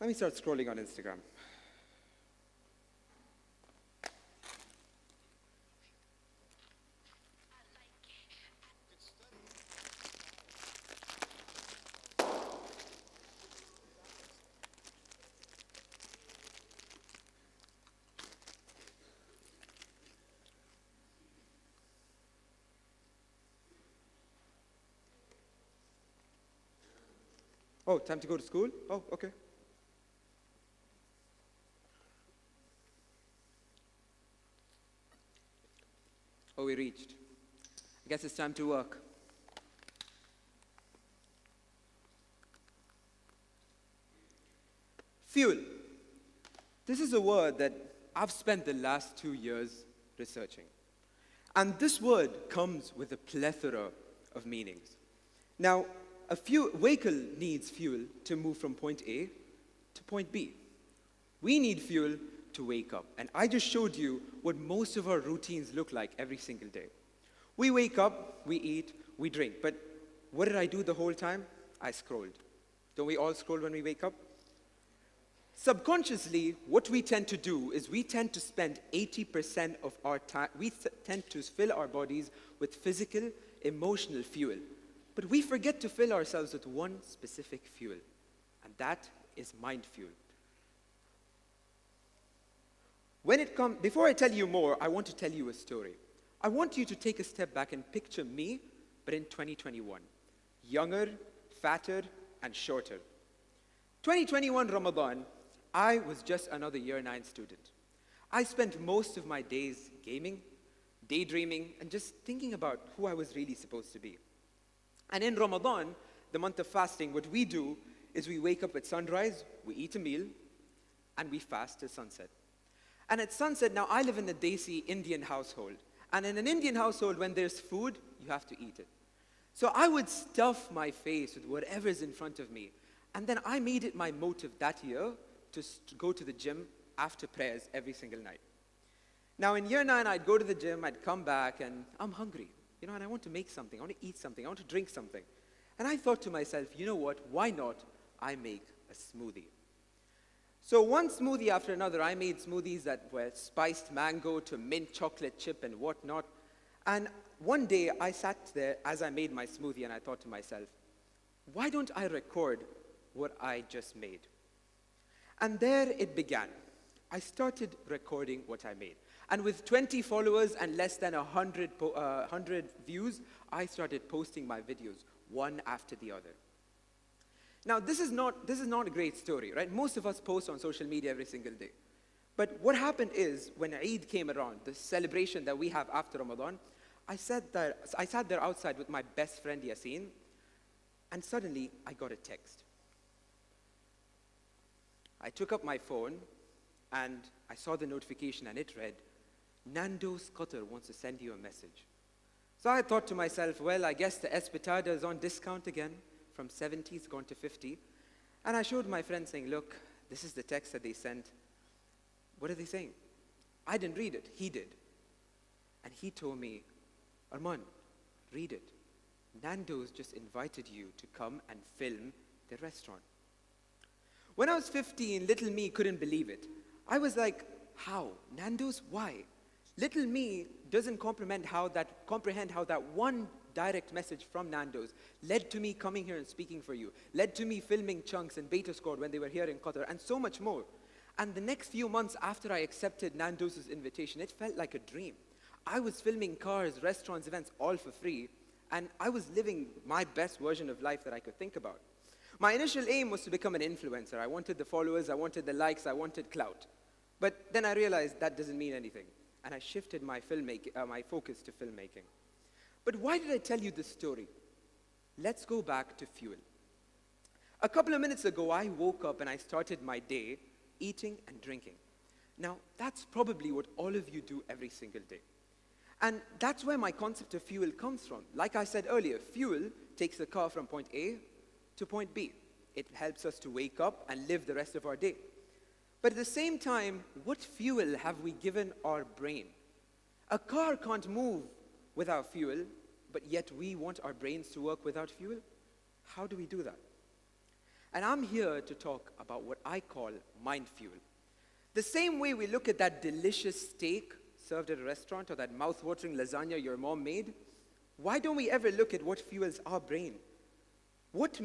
Let me start scrolling on Instagram. Oh, time to go to school? Oh, okay. Oh, we reached. I guess it's time to work. Fuel. This is a word that I've spent the last 2 years researching. And this word comes with a plethora of meanings. Now, a vehicle needs fuel to move from point A to point B. We need fuel to wake up. And I just showed you what most of our routines look like every single day. We wake up, we eat, we drink. But what did I do the whole time? I scrolled. Don't we all scroll when we wake up? Subconsciously, what we tend to do is we tend to spend 80% of our time, tend to fill our bodies with physical, emotional fuel. But we forget to fill ourselves with one specific fuel, and that is mind fuel. Before I tell you more, I want to tell you a story. I want you to take a step back and picture me, but in 2021. Younger, fatter, and shorter. 2021 Ramadan, I was just another year 9 student. I spent most of my days gaming, daydreaming, and just thinking about who I was really supposed to be. And in Ramadan, the month of fasting, what we do is we wake up at sunrise, we eat a meal, and we fast till sunset. And at sunset, now I live in a Desi Indian household. And in an Indian household, when there's food, you have to eat it. So I would stuff my face with whatever's in front of me. And then I made it my motive that year to go to the gym after prayers every single night. Now in year 9, I'd go to the gym, I'd come back, and I'm hungry. And I want to make something, I want to eat something, I want to drink something. And I thought to myself, you know what, why not I make a smoothie? So one smoothie after another, I made smoothies that were spiced mango to mint chocolate chip and whatnot. And one day I sat there as I made my smoothie and I thought to myself, why don't I record what I just made? And there it began. I started recording what I made. And with 20 followers and less than 100 views, I started posting my videos, one after the other. Now, this is not a great story, right? Most of us post on social media every single day. But what happened is, when Eid came around, the celebration that we have after Ramadan, I sat there outside with my best friend Yasin, and suddenly I got a text. I took up my phone, and I saw the notification, and it read, Nando's Qatar wants to send you a message. So I thought to myself, well, I guess the Espetada is on discount again. From 70, it's gone to 50. And I showed my friend saying, look, this is the text that they sent. What are they saying? I didn't read it. He did. And he told me, Arman, read it. Nando's just invited you to come and film their restaurant. When I was 15, little me couldn't believe it. I was like, how? Nando's? Why? Little me doesn't comprehend how that one direct message from Nando's led to me coming here and speaking for you, led to me filming Chunks and Beta Squad when they were here in Qatar, and so much more. And the next few months after I accepted Nando's invitation, it felt like a dream. I was filming cars, restaurants, events, all for free, and I was living my best version of life that I could think about. My initial aim was to become an influencer. I wanted the followers, I wanted the likes, I wanted clout. But then I realized that doesn't mean anything, and I shifted my focus to filmmaking. But why did I tell you this story? Let's go back to fuel. A couple of minutes ago, I woke up and I started my day eating and drinking. Now, that's probably what all of you do every single day. And that's where my concept of fuel comes from. Like I said earlier, fuel takes the car from point A to point B. It helps us to wake up and live the rest of our day. But at the same time, what fuel have we given our brain? A car can't move without fuel, but yet we want our brains to work without fuel? How do we do that? And I'm here to talk about what I call mind fuel. The same way we look at that delicious steak served at a restaurant or that mouth-watering lasagna your mom made, why don't we ever look at what fuels our brain? What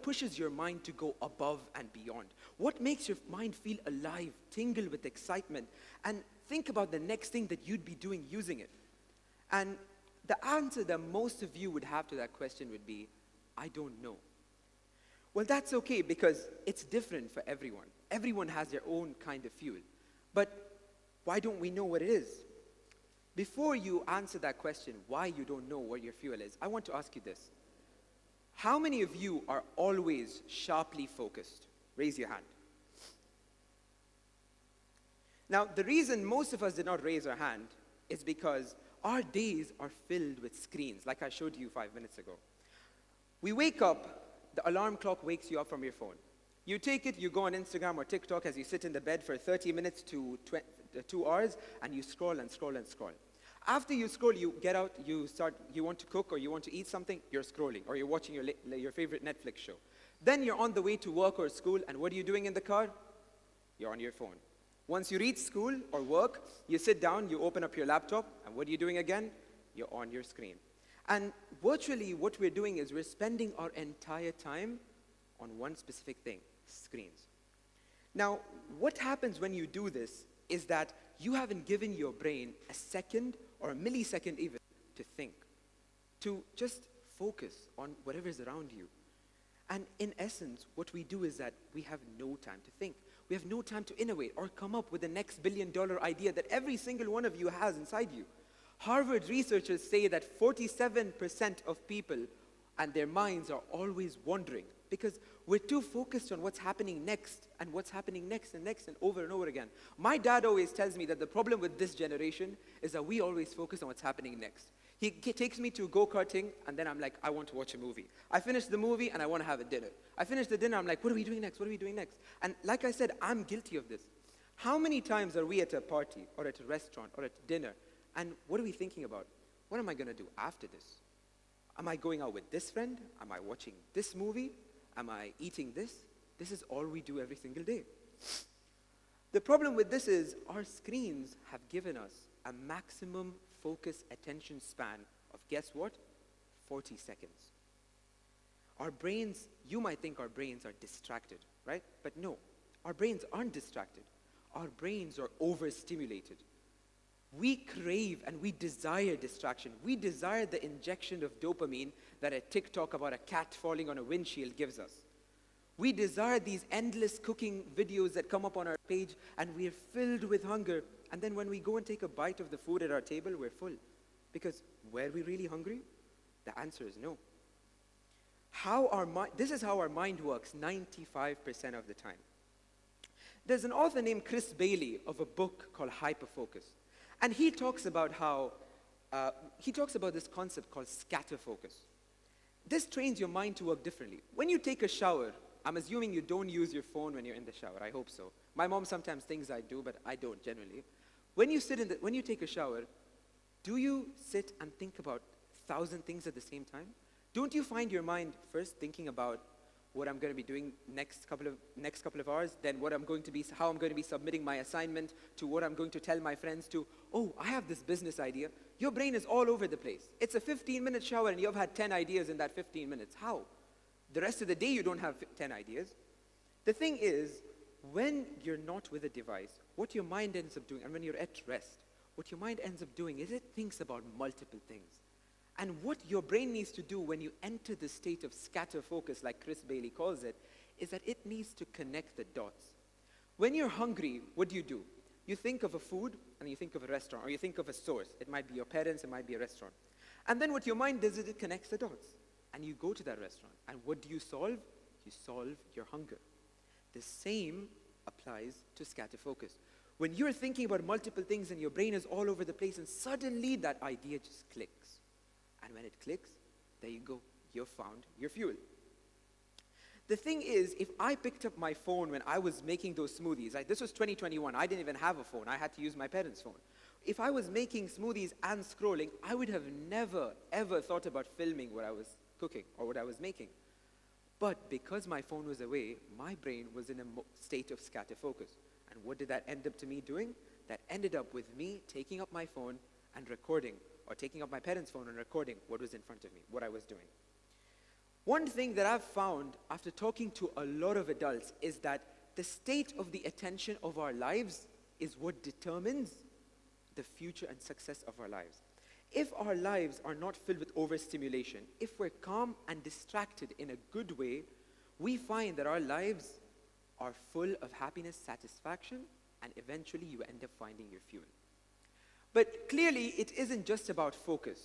pushes your mind to go above and beyond? What makes your mind feel alive, tingle with excitement, and think about the next thing that you'd be doing using it? And the answer that most of you would have to that question would be, I don't know. Well, that's okay because it's different for everyone. Everyone has their own kind of fuel. But why don't we know what it is? Before you answer that question, why you don't know what your fuel is, I want to ask you this. How many of you are always sharply focused? Raise your hand. Now, the reason most of us did not raise our hand is because our days are filled with screens, like I showed you 5 minutes ago. We wake up, the alarm clock wakes you up from your phone. You take it, you go on Instagram or TikTok as you sit in the bed for 30 minutes to 2 hours, and you scroll and scroll and scroll. After you scroll, you get out, you want to cook or you want to eat something, you're scrolling, or you're watching your favorite Netflix show. Then you're on the way to work or school, and what are you doing in the car? You're on your phone. Once you reach school or work, you sit down, you open up your laptop, and what are you doing again? You're on your screen. And virtually what we're doing is we're spending our entire time on one specific thing, screens. Now, what happens when you do this is that you haven't given your brain a second or a millisecond even to think, to just focus on whatever is around you. And in essence, what we do is that we have no time to think. We have no time to innovate or come up with the next billion-dollar idea that every single one of you has inside you. Harvard researchers say that 47% of people and their minds are always wandering because we're too focused on what's happening next and what's happening next and next and over again. My dad always tells me that the problem with this generation is that we always focus on what's happening next. He takes me to go-karting, and then I'm like, I want to watch a movie. I finish the movie, and I want to have a dinner. I finish the dinner, I'm like, what are we doing next? What are we doing next? And like I said, I'm guilty of this. How many times are we at a party or at a restaurant or at dinner, and what are we thinking about? What am I going to do after this? Am I going out with this friend? Am I watching this movie? Am I eating this? This is all we do every single day. The problem with this is our screens have given us a maximum focus attention span of, guess what? 40 seconds. Our brains, you might think our brains are distracted, right? But no, our brains aren't distracted. Our brains are overstimulated. We crave and we desire distraction. We desire the injection of dopamine that a TikTok about a cat falling on a windshield gives us. We desire these endless cooking videos that come up on our page, and we are filled with hunger. And then when we go and take a bite of the food at our table, we're full. Because were we really hungry? The answer is no. This is how our mind works 95% of the time. There's an author named Chris Bailey of a book called Hyperfocus. And he talks about this concept called scatter focus. This trains your mind to work differently. When you take a shower, I'm assuming you don't use your phone when you're in the shower. I hope so. My mom sometimes thinks I do, but I don't generally. When you take a shower, do you sit and think about 1,000 things at the same time? Don't you find your mind first thinking about what I'm going to be doing next couple of hours, then how I'm going to be submitting my assignment, to what I'm going to tell my friends, to, oh, I have this business idea. Your brain is all over the place. It's a 15-minute shower and you've had 10 ideas in that 15 minutes. How? The rest of the day you don't have 10 ideas. The thing is, when you're not with a device, what your mind ends up doing, and when you're at rest, what your mind ends up doing is it thinks about multiple things. And what your brain needs to do when you enter the state of scatter focus, like Chris Bailey calls it, is that it needs to connect the dots. When you're hungry, what do? You think of a food, and you think of a restaurant, or you think of a source. It might be your parents, it might be a restaurant. And then what your mind does is it connects the dots. And you go to that restaurant. And what do you solve? You solve your hunger. The same applies to scatter focus. When you're thinking about multiple things and your brain is all over the place, and suddenly that idea just clicks. And when it clicks, there you go. You've found your fuel. The thing is, if I picked up my phone when I was making those smoothies, this was 2021, I didn't even have a phone, I had to use my parents' phone. If I was making smoothies and scrolling, I would have never, ever thought about filming what I was cooking or what I was making. But because my phone was away, my brain was in a state of scatter focus. And what did that end up to me doing? That ended up with me taking up my phone and recording, or taking up my parents' phone and recording what was in front of me, what I was doing. One thing that I've found after talking to a lot of adults is that the state of the attention of our lives is what determines the future and success of our lives. If our lives are not filled with overstimulation, if we're calm and distracted in a good way, we find that our lives are full of happiness, satisfaction, and eventually you end up finding your fuel. But clearly, it isn't just about focus.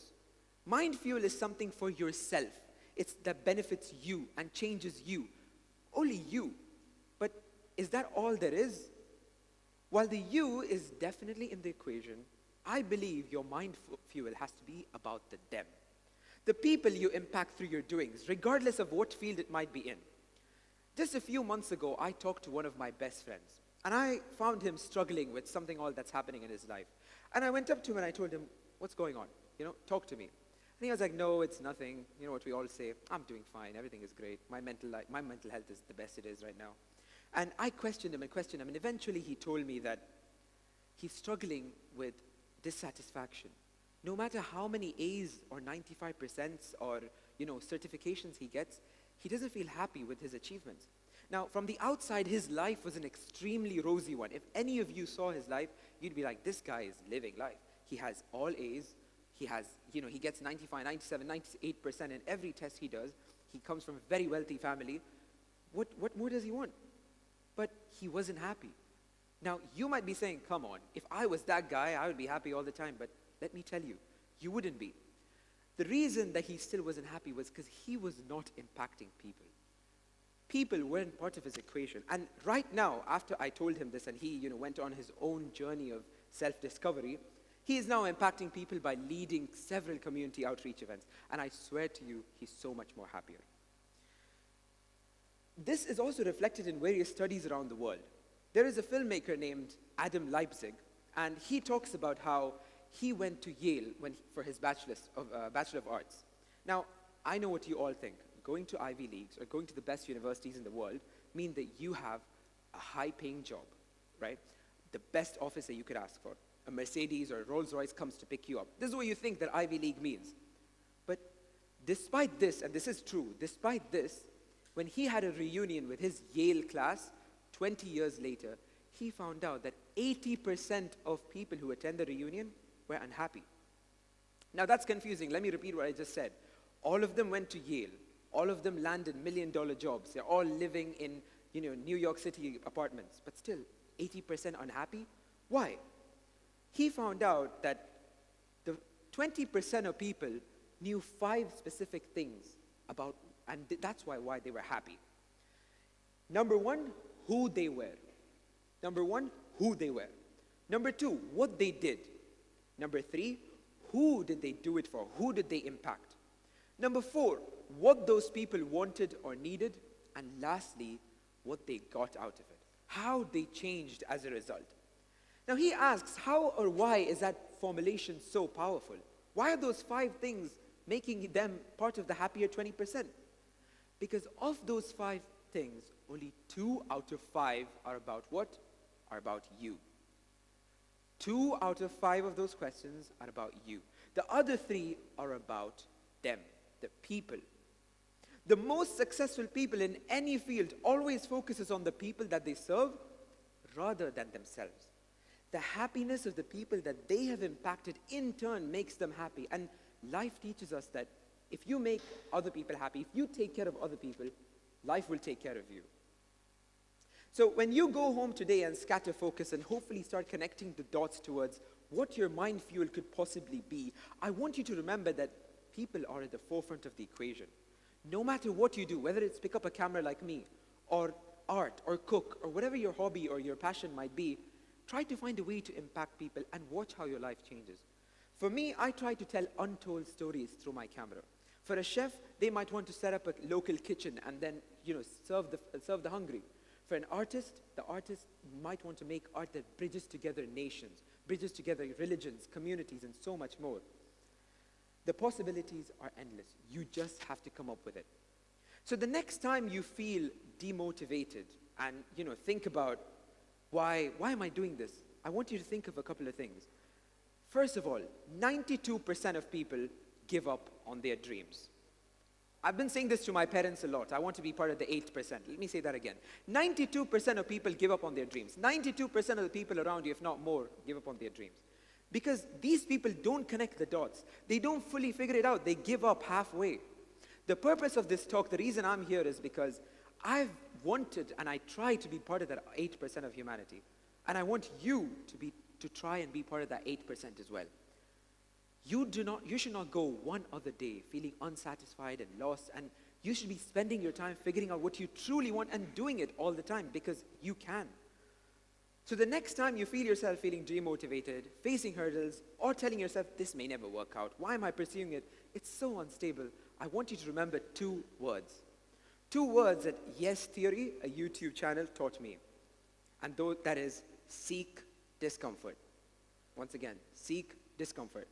Mind fuel is something for yourself. It's that benefits you and changes you. Only you. But is that all there is? While the you is definitely in the equation, I believe your mind fuel has to be about the them. The people you impact through your doings, regardless of what field it might be in. Just a few months ago, I talked to one of my best friends, and I found him struggling with something all that's happening in his life. And I went up to him and I told him, what's going on? Talk to me. And he was like, no, it's nothing. You know what we all say, I'm doing fine, everything is great. My mental health is the best it is right now. And I questioned him, and eventually he told me that he's struggling with dissatisfaction. No matter how many A's or 95% or certifications he gets, he doesn't feel happy with his achievements. Now, from the outside, his life was an extremely rosy one. If any of you saw his life, you'd be like, this guy is living life. He has all A's. He gets 95, 97, 98% in every test he does. He comes from a very wealthy family. What more does he want? But he wasn't happy. Now, you might be saying, come on, if I was that guy, I would be happy all the time. But let me tell you, you wouldn't be. The reason that he still wasn't happy was because he was not impacting people. People weren't part of his equation. And right now, after I told him this and he went on his own journey of self-discovery, he is now impacting people by leading several community outreach events. And I swear to you, he's so much more happier. This is also reflected in various studies around the world. There is a filmmaker named Adam Leipzig, and he talks about how he went to Yale for his Bachelor of Arts. Now, I know what you all think. Going to Ivy Leagues or going to the best universities in the world mean that you have a high-paying job, right? The best office that you could ask for. A Mercedes or a Rolls-Royce comes to pick you up. This is what you think that Ivy League means. But despite this, and this is true, despite this, when he had a reunion with his Yale class 20 years later, he found out that 80% of people who attend the reunion were unhappy. Now that's confusing. Let me repeat what I just said. All of them went to Yale. All of them landed million-dollar jobs. They're all living in New York City apartments. But still, 80% unhappy? Why? He found out that the 20% of people knew 5 specific things about, and that's why they were happy. Number 1, who they were. Number 1, who they were. Number 2, what they did. Number 3, who did they do it for? Who did they impact? Number 4, what those people wanted or needed. And lastly, what they got out of it. How they changed as a result. Now he asks, how or why is that formulation so powerful? Why are those 5 things making them part of the happier 20%? Because of those 5 things, only 2 out of 5 are about what? Are about you. 2 out of 5 of those questions are about you. The other 3 are about them, the people. The most successful people in any field always focuses on the people that they serve rather than themselves. The happiness of the people that they have impacted in turn makes them happy. And life teaches us that if you make other people happy, if you take care of other people, life will take care of you. So when you go home today and scatter focus and hopefully start connecting the dots towards what your mind fuel could possibly be, I want you to remember that people are at the forefront of the equation. No matter what you do, whether it's pick up a camera like me, or art, or cook, or whatever your hobby or your passion might be, try to find a way to impact people and watch how your life changes. For me, I try to tell untold stories through my camera. For a chef, they might want to set up a local kitchen and then, serve the hungry. For an artist, the artist might want to make art that bridges together nations, bridges together religions, communities, and so much more. The possibilities are endless. You just have to come up with it. So the next time you feel demotivated and think about why am I doing this? I want you to think of a couple of things. First of all, 92% of people give up on their dreams. I've been saying this to my parents a lot. I want to be part of the 8%. Let me say that again. 92% of people give up on their dreams. 92% of the people around you, if not more, give up on their dreams. Because these people don't connect the dots. They don't fully figure it out. They give up halfway. The purpose of this talk, the reason I'm here is because I've wanted and I try to be part of that 8% of humanity. And I want you to try and be part of that 8% as well. You should not go one other day feeling unsatisfied and lost, and you should be spending your time figuring out what you truly want and doing it all the time because you can. So the next time you feel yourself feeling demotivated, facing hurdles, or telling yourself, this may never work out, why am I pursuing it? It's so unstable. I want you to remember two words. Two words that Yes Theory, a YouTube channel, taught me. And that is seek discomfort. Once again, seek discomfort.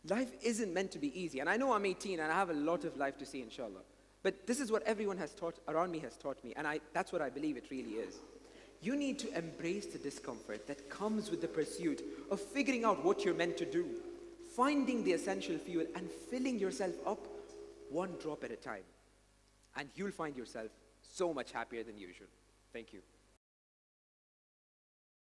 Life isn't meant to be easy. And I know I'm 18 and I have a lot of life to see, inshallah. But this is what everyone around me has taught me. And that's what I believe it really is. You need to embrace the discomfort that comes with the pursuit of figuring out what you're meant to do, finding the essential fuel and filling yourself up one drop at a time. And you'll find yourself so much happier than usual. Thank you.